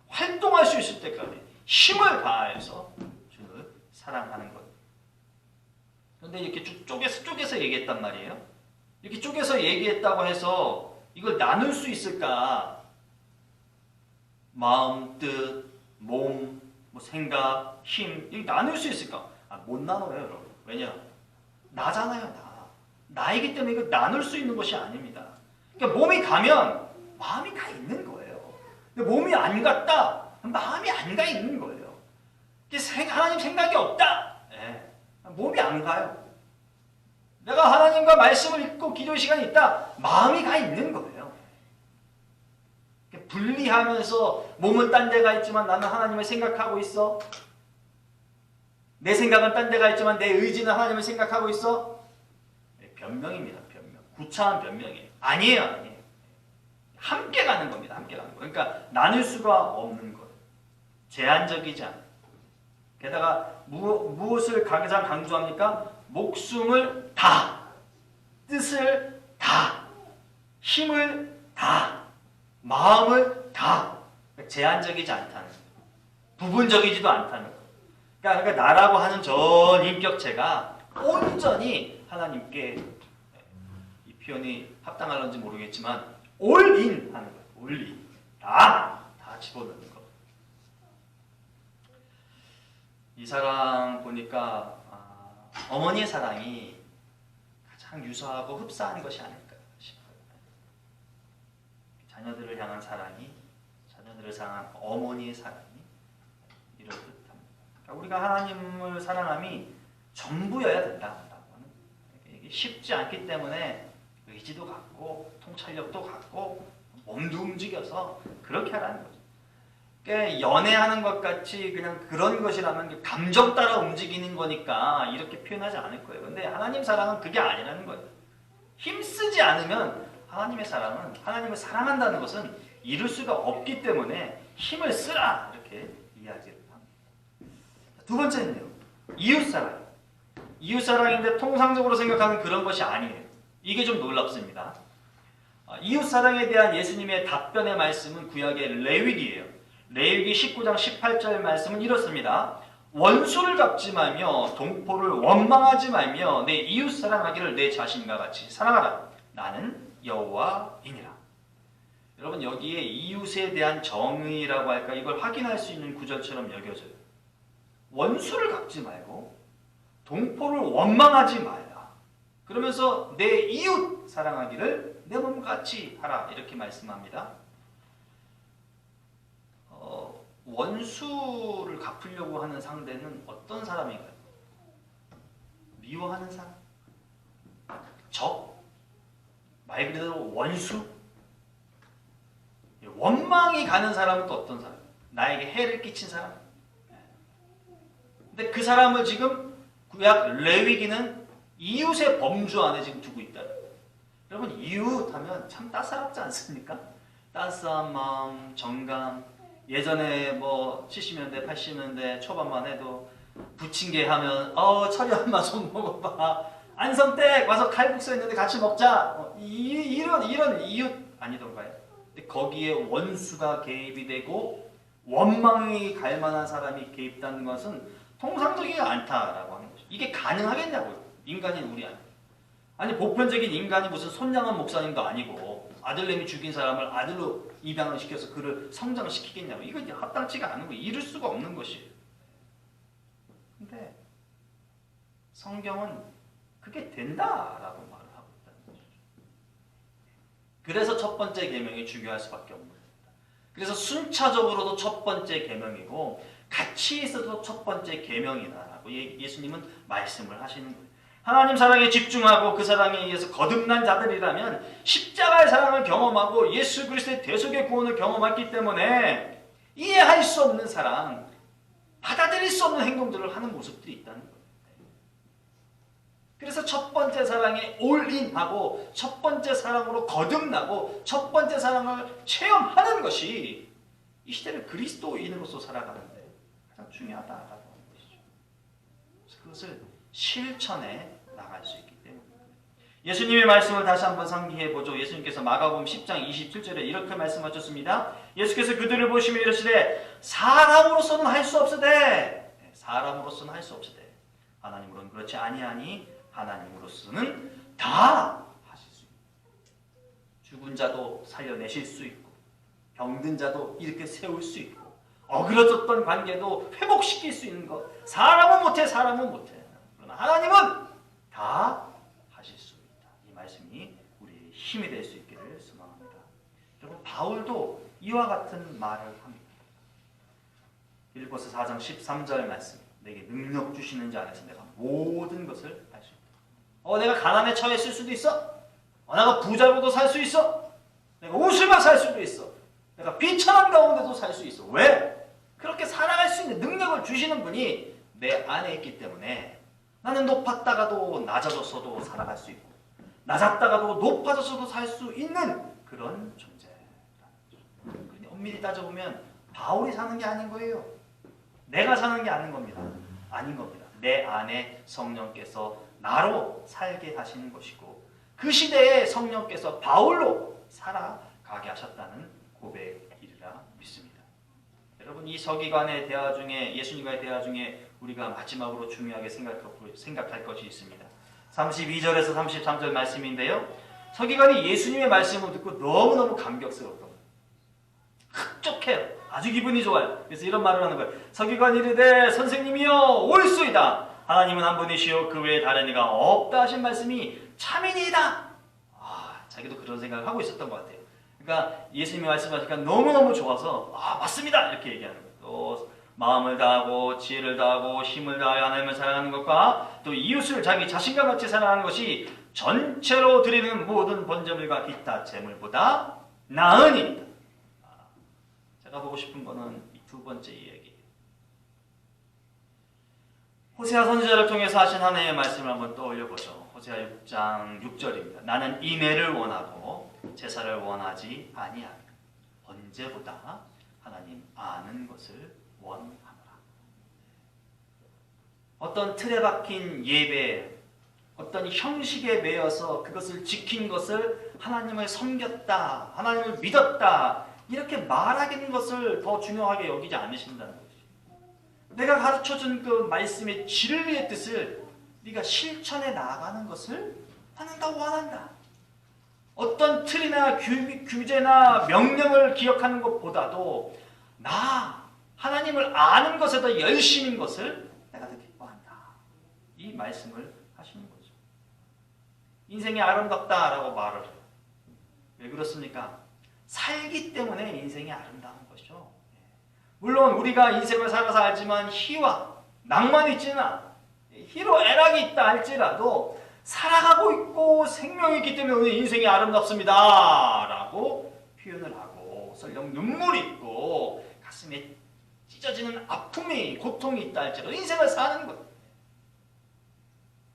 활동할 수 있을 때까지 힘을 다해서 주를 사랑하는 것. 그런데 이렇게 쪼개서 얘기했단 말이에요. 이렇게 쪼개서 얘기했다고 해서 이걸 나눌 수 있을까? 마음, 뜻, 몸, 생각, 힘 이렇게 나눌 수 있을까? 못 나눠요, 여러분. 왜냐? 나잖아요, 나. 나이기 때문에 이거 나눌 수 있는 것이 아닙니다. 그러니까 몸이 가면 마음이 가 있는 거예요. 근데 몸이 안 갔다? 마음이 안 가 있는 거예요. 하나님 생각이 없다? 네. 몸이 안 가요. 내가 하나님과 말씀을 읽고 기도 시간이 있다? 마음이 가 있는 거예요. 분리하면서 몸은 딴 데가 있지만 나는 하나님을 생각하고 있어. 내 생각은 딴 데가 있지만 내 의지는 하나님을 생각하고 있어. 변명입니다. 변명. 구차한 변명이에요. 아니에요. 함께 가는 겁니다. 함께 가는 거. 그러니까 나눌 수가 없는 거예요. 제한적이지 않아요. 게다가 무엇을 가장 강조합니까? 목숨을 다, 뜻을 다, 힘을 다, 마음을 다. 제한적이지 않다는 거예요. 부분적이지도 않다는 거예요. 그러니까 나라고 하는 전 인격체가 온전히 하나님께, 이 표현이 합당할런지 모르겠지만 올인 하는 거예요. 올인. 다 집어넣는 거. 이 사랑 보니까 어머니의 사랑이 가장 유사하고 흡사한 것이 아닐까 싶어요. 자녀들을 향한 사랑이, 자녀들을 향한 어머니의 사랑이 이럴 듯합니다. 그러니까 우리가 하나님을 사랑함이 전부여야 된다라고 하는, 이게 쉽지 않기 때문에 의지도 갖고 통찰력도 갖고 몸도 움직여서 그렇게 하라는 거죠. 연애하는 것 같이 그냥 그런 것이라면 감정 따라 움직이는 거니까 이렇게 표현하지 않을 거예요. 근데 하나님 사랑은 그게 아니라는 거예요. 힘쓰지 않으면 하나님의 사랑은, 하나님을 사랑한다는 것은 이룰 수가 없기 때문에 힘을 쓰라 이렇게 이야기를 합니다. 두 번째는요, 이웃사랑. 이웃사랑인데 통상적으로 생각하는 그런 것이 아니에요. 이게 좀 놀랍습니다. 이웃사랑에 대한 예수님의 답변의 말씀은 구약의 레위기예요. 레위기 19장 18절 말씀은 이렇습니다. 원수를 갚지 말며 동포를 원망하지 말며 내 이웃 사랑하기를 내 자신과 같이 사랑하라. 나는 여호와이니라. 여러분, 여기에 이웃에 대한 정의라고 할까, 이걸 확인할 수 있는 구절처럼 여겨져요. 원수를 갚지 말고 동포를 원망하지 말라. 그러면서 내 이웃 사랑하기를 내 몸과 같이 하라. 이렇게 말씀합니다. 원수를 갚으려고 하는 상대는 어떤 사람인가요? 미워하는 사람? 적? 말 그대로 원수? 원망이 가는 사람은 또 어떤 사람? 나에게 해를 끼친 사람? 근데 그 사람을 지금 구약 레위기는 이웃의 범주 안에 지금 두고 있다. 여러분, 이웃 하면 참 따사롭지 않습니까? 따스한 마음, 정감. 예전에 뭐 70년대, 80년대 초반만 해도 부침개 하면 철이 엄마 좀 먹어봐. 안성댁 와서 칼국수 했는데 같이 먹자. 이런 이웃 아니던가요? 근데 거기에 원수가 개입이 되고 원망이 갈 만한 사람이 개입되는 것은 통상적이지 않다라고 하는 거죠. 이게 가능하겠냐고요. 인간인 우리 안에. 아니, 보편적인 인간이 무슨 손양원 목사님도 아니고 아들내미 죽인 사람을 아들로 입양을 시켜서 그를 성장을 시키겠냐고. 이거 이제 합당치가 않은 거예요. 이룰 수가 없는 것이에요. 근데 성경은 그게 된다라고 말을 하고 있다는 거죠. 그래서 첫 번째 계명이 중요할 수밖에 없는 겁니다. 그래서 순차적으로도 첫 번째 계명이고 같이 있어도 첫 번째 계명이다라고 예수님은 말씀을 하시는 거예요. 하나님 사랑에 집중하고 그 사랑에 의해서 거듭난 자들이라면 십자가의 사랑을 경험하고 예수 그리스도의 대속의 구원을 경험했기 때문에 이해할 수 없는 사랑, 받아들일 수 없는 행동들을 하는 모습들이 있다는 거예요. 그래서 첫 번째 사랑에 올인하고 첫 번째 사랑으로 거듭나고 첫 번째 사랑을 체험하는 것이 이 시대를 그리스도인으로서 살아가는데 가장 중요하다라고 하는 것이죠. 그래서 그것을 실천해 나갈 수 있기 때문입니다. 예수님의 말씀을 다시 한번 상기해 보죠. 예수님께서 마가복음 10장 27절에 이렇게 말씀하셨습니다. 예수께서 그들을 보시며 이르시되 사람으로서는 할 수 없으되, 사람으로서는 할 수 없으되 하나님으로는 그렇지 아니하니 하나님으로서는 다 하실 수 있고, 죽은 자도 살려내실 수 있고, 병든 자도 이렇게 세울 수 있고, 어그러졌던 관계도 회복시킬 수 있는 것. 사람은 못해, 사람은 못해. 그러나 하나님은 다 하실 수 있다. 이 말씀이 우리의 힘이 될 수 있기를 소망합니다. 여러분, 바울도 이와 같은 말을 합니다. 빌립보서 4장 13절 말씀. 내게 능력 주시는 자 안에서 내가 모든 것을 할 수 있다. 내가 가난에 처했을 수도 있어. 내가 부자로도 살 수 있어. 내가 웃으며 살 수도 있어. 내가 비천한 가운데도 살 수 있어. 왜? 그렇게 살아갈 수 있는 능력을 주시는 분이 내 안에 있기 때문에 나는 높았다가도 낮아졌어도 살아갈 수 있고, 낮았다가도 높아졌어도 살 수 있는 그런 존재라는 거죠. 그런데 엄밀히 따져보면 바울이 사는 게 아닌 거예요. 내가 사는 게 아닌 겁니다. 아닌 겁니다. 내 안에 성령께서 나로 살게 하시는 것이고, 그 시대에 성령께서 바울로 살아가게 하셨다는 고백이라 믿습니다. 여러분, 이 서기관의 대화 중에, 예수님과의 대화 중에 우리가 마지막으로 중요하게 생각할 것이 있습니다. 32절에서 33절 말씀인데요. 서기관이 예수님의 말씀을 듣고 너무너무 감격스럽던 거예요. 흡족해요. 아주 기분이 좋아요. 그래서 이런 말을 하는 거예요. 서기관이 이르되 선생님이여 옳소이다. 하나님은 한 분이시요 그 외에 다른 이가 없다 하신 말씀이 참이니이다. 자기도 그런 생각을 하고 있었던 것 같아요. 그러니까 예수님이 말씀하시니까 너무너무 좋아서 맞습니다 이렇게 얘기하는 거예요. 또 마음을 다하고 지혜를 다하고 힘을 다하여 하나님을 사랑하는 것과 또 이웃을 자기 자신과 같이 사랑하는 것이 전체로 드리는 모든 번제물과 기타 제물보다 나으니이다. 제가 보고 싶은 거는 두 번째 이야기. 호세아 선지자를 통해서 하신 하나님의 말씀을 한번 떠올려보죠. 호세아 6장 6절입니다. 나는 인애를 원하고 제사를 원하지 아니하며 언제보다 하나님 아는 것을 원하노라. 어떤 틀에 박힌 예배, 어떤 형식에 매여서 그것을 지킨 것을 하나님을 섬겼다, 하나님을 믿었다 이렇게 말하는 것을 더 중요하게 여기지 않으신다는 거죠. 내가 가르쳐준 그 말씀의 진리의 뜻을 네가 실천해 나가는 것을 나는 더 원한다. 어떤 틀이나 규제나 명령을 기억하는 것보다도 나 하나님을 아는 것에 더 열심인 것을 내가 더 기뻐한다. 이 말씀을 하시는 거죠. 인생이 아름답다라고 말을 해요. 왜 그렇습니까? 살기 때문에 인생이 아름다운 것이죠. 물론 우리가 인생을 살아서 알지만 희와 낭만이 있지나 희로애락이 있다 할지라도 살아가고 있고 생명이 있기 때문에 오늘 인생이 아름답습니다 라고 표현을 하고 설령 눈물이 있고 가슴에 찢어지는 아픔이 고통이 있다 할지라도 인생을 사는 것.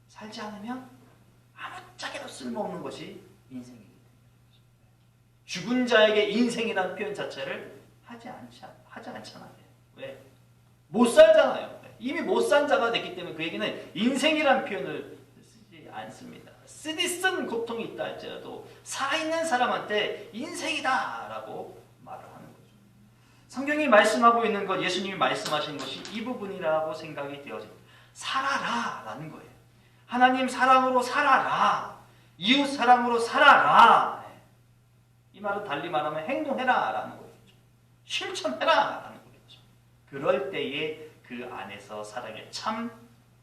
살지 않으면 아무짝에도 쓸모없는 것이 인생이기 때문에 죽은 자에게 인생이라는 표현 자체를 하지 않잖아요. 왜? 못 살잖아요. 이미 못 산 자가 됐기 때문에 그에게는 인생이라는 표현을 쓰지 않습니다. 쓰디쓴 고통이 있다 할지라도 살아있는 사람한테 인생이다 라고 말을 하는 거죠. 성경이 말씀하고 있는 것, 예수님이 말씀하신 것이 이 부분이라고 생각이 되어집니다. 살아라 라는 거예요. 하나님 사랑으로 살아라. 이웃 사랑으로 살아라. 이 말은 달리 말하면 행동해라 라는 거죠. 실천해라 라는 거겠죠. 그럴 때에 그 안에서 사랑의 참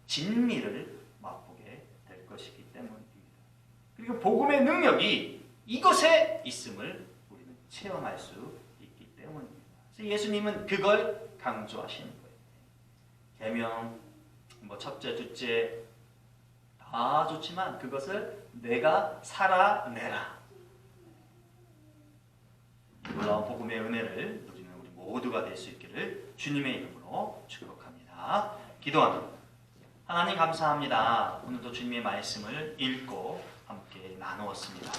진미를 맛보게 될 것이기 때문입니다. 그리고 복음의 능력이 이것에 있음을 우리는 체험할 수 있기 때문입니다. 그래서 예수님은 그걸 강조하시는 거예요. 계명, 첫째, 둘째 다 좋지만 그것을 내가 살아내라. 놀라운 복음의 은혜를 누리는 우리 모두가 될 수 있기를 주님의 이름으로 축복합니다. 기도합니다. 하나님 감사합니다. 오늘도 주님의 말씀을 읽고 함께 나누었습니다.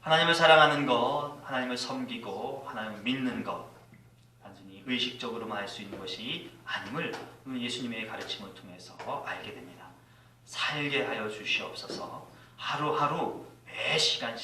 하나님을 사랑하는 것, 하나님을 섬기고 하나님을 믿는 것 단순히 의식적으로만 할 수 있는 것이 아님을 예수님의 가르침을 통해서 알게 됩니다. 살게 하여 주시옵소서. 하루하루 매 시간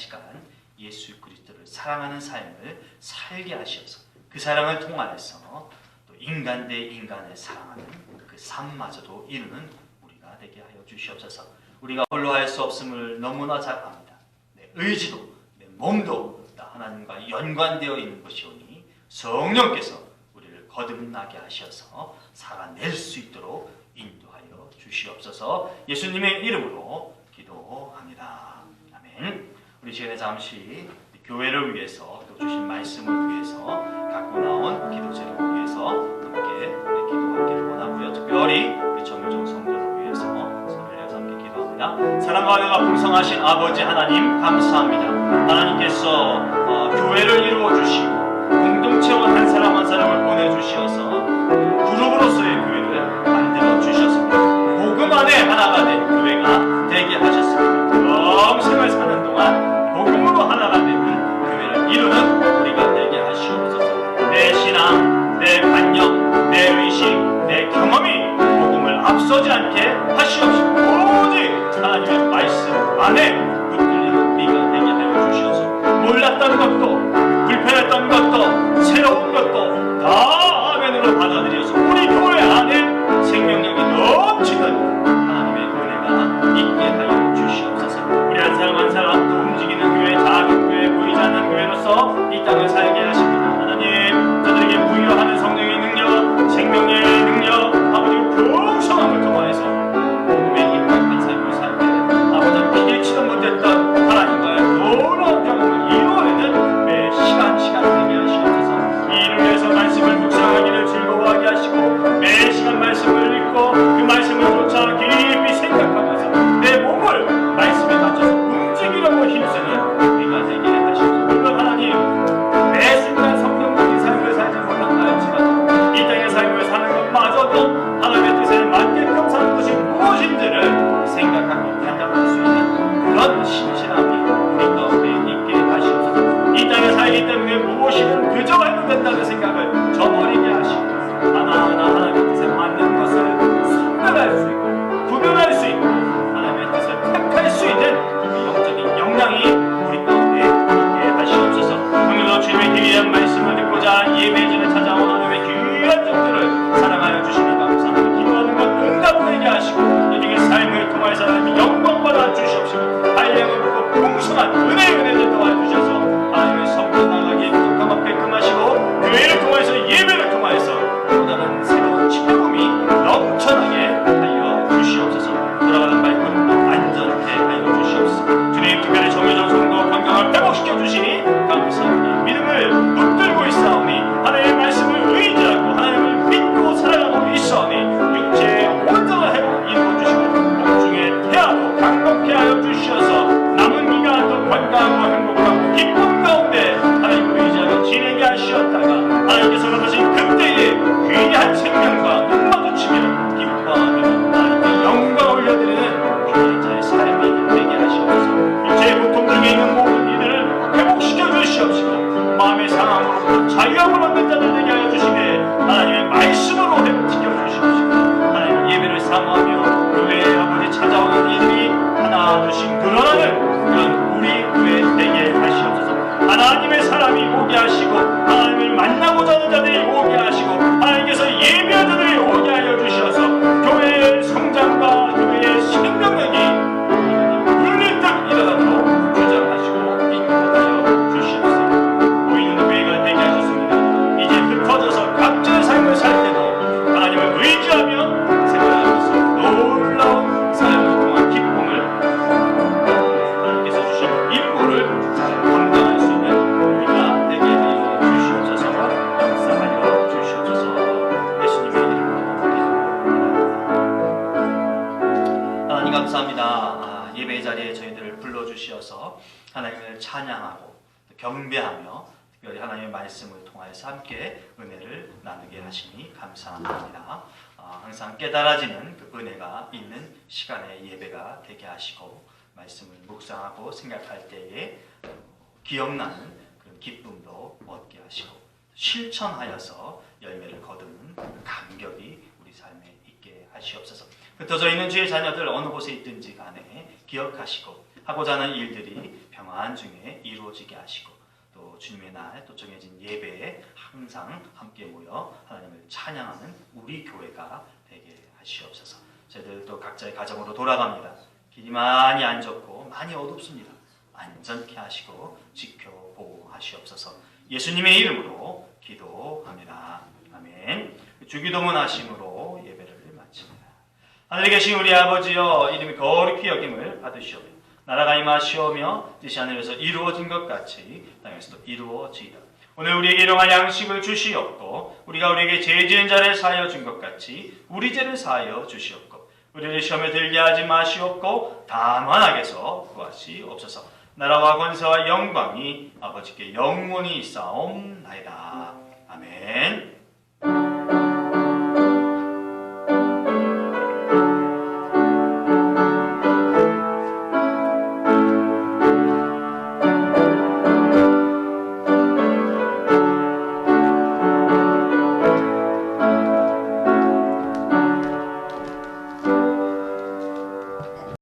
예수 그리스도를 사랑하는 삶을 살게 하시옵소서. 그 사랑을 통하여서 또 인간 대 인간을 사랑하는 그 삶마저도 이루는 우리가 되게 하여 주시옵소서. 우리가 홀로 할 수 없음을 너무나 잘 압니다. 내 의지도 내 몸도 다 하나님과 연관되어 있는 것이오니 성령께서 우리를 거듭나게 하셔서 살아낼 수 있도록 인도하여 주시옵소서. 예수님의 이름으로 기도합니다. 아멘. 우리 시간에 잠시 교회를 위해서 또 주신 말씀을 위해서 갖고 나온 기도 제목을 위해서 함께 기도하기를 원하고요. 특별히 우리 정유정 성도를 위해서 손을 내서 함께 기도합니다. 사랑과 은혜가 풍성하신 아버지 하나님 감사합니다. 하나님께서 교회를 이루어 주시고 공동체와 한 사람 한 사람을 보내주셔서 그룹으로서의 교회를 만들어 주셨습니다. 복음 안에 하나가 된 교회가 되게 하셨습니다. 영생을 사는 동안 복음으로 하나가 되는 교회를 이루는 우리가 되게 하시옵소서. 내 신앙, 내 관념, 내 의식, 내 경험이 복음을 앞서지 않게 하시옵소서. 오직 하나님의 말씀 안에 붙들리는 우리가 되게 하여 주시옵소서. 몰랐던 것도 불편했던 것도 새로운 것도 다 아멘으로 받아들여서 우리 교회 안에 생명력이 넘치는 하나님의 은혜가 있게 하여 주시옵소서. 우리 한 사람 한 사람 또 움직이는 교회, 작은 교회, 보이지 않는 교회로서 이 땅을 살게 하십니다. 하나님, 저들에게 부여하는 성령의 능력, 생명의 능력, 아버지 풍성함을 통하여서 복음에 입각한 삶을 살 때 아버지 기대치도 못했던 하나님과의 놀라운 경험을 이루어내는 매 시간 되게 하시옵소서. 이 일을 위해서 말씀을 묵상하기를 즐거워하게 하시고 사모하며 교회의 아버지 찾아오는 이들이 하나둘씩 늘어나는 그런 우리 교회 되게 하시옵소서. 하나님의 사람이 오게 하시고 하나님을 만나고자 하는 자들이 오게 하시고 하나님께서 예배하는 자들이 오게 하여 주셔서 교회의 성장과 교회의 생명력이 물리듯 일어나도록 주장하시고 인도하여 주시옵소서. 보이는 교회가 되게 하셨습니다. 이제 흩어져서 각자의 삶을 살 때도 하나님을 의지하며 생활하면서 놀라운 삶을 통한 기쁨을 하나님께서 주신 임무를 잘 감당할 수 있는 우리가 되게 해 주시옵소서. 역사하여 주시옵소서. 예수님의 이름으로 기도합니다. 하나님 감사합니다. 예배의 자리에 저희들을 불러주시어서 하나님을 찬양하고 경배하며 특별히 하나님의 말씀을 통하여서 함께 은혜를 나누게 하시니 감사합니다. 항상 깨달아지는 그 은혜가 있는 시간의 예배가 되게 하시고 말씀을 묵상하고 생각할 때에 기억나는 그런 기쁨도 얻게 하시고 실천하여서 열매를 거두는 그 감격이 우리 삶에 있게 하시옵소서. 흩어져 있는 주의 자녀들 어느 곳에 있든지 간에 기억하시고 하고자 하는 일들이 평안 중에 이루어지게 하시고 또 주님의 날 또 정해진 예배에 항상 함께 모여 하나님을 찬양하는 우리 교회가 되게 하시옵소서. 저희들도 각자의 가정으로 돌아갑니다. 길이 많이 안 좋고 많이 어둡습니다. 안전케 하시고 지켜 보호하시옵소서. 예수님의 이름으로 기도합니다. 아멘. 주기도문 하심으로 예배를 마칩니다. 하늘에 계신 우리 아버지여, 이름이 거룩히 여김을 받으시오며 나라가 임하시오며 뜻이 하늘에서 이루어진 것 같이 땅에서도 이루어지이다. 오늘 우리에게 일용할 양식을 주시옵고 우리가 우리에게 죄 지은 자를 사하여 준 것 같이 우리 죄를 사하여 주시옵고 우리를 시험에 들게 하지 마시옵고 다만 악에서 구하시옵소서. 나라와 권세와 영광이 아버지께 영원히 있사옵나이다. 아멘.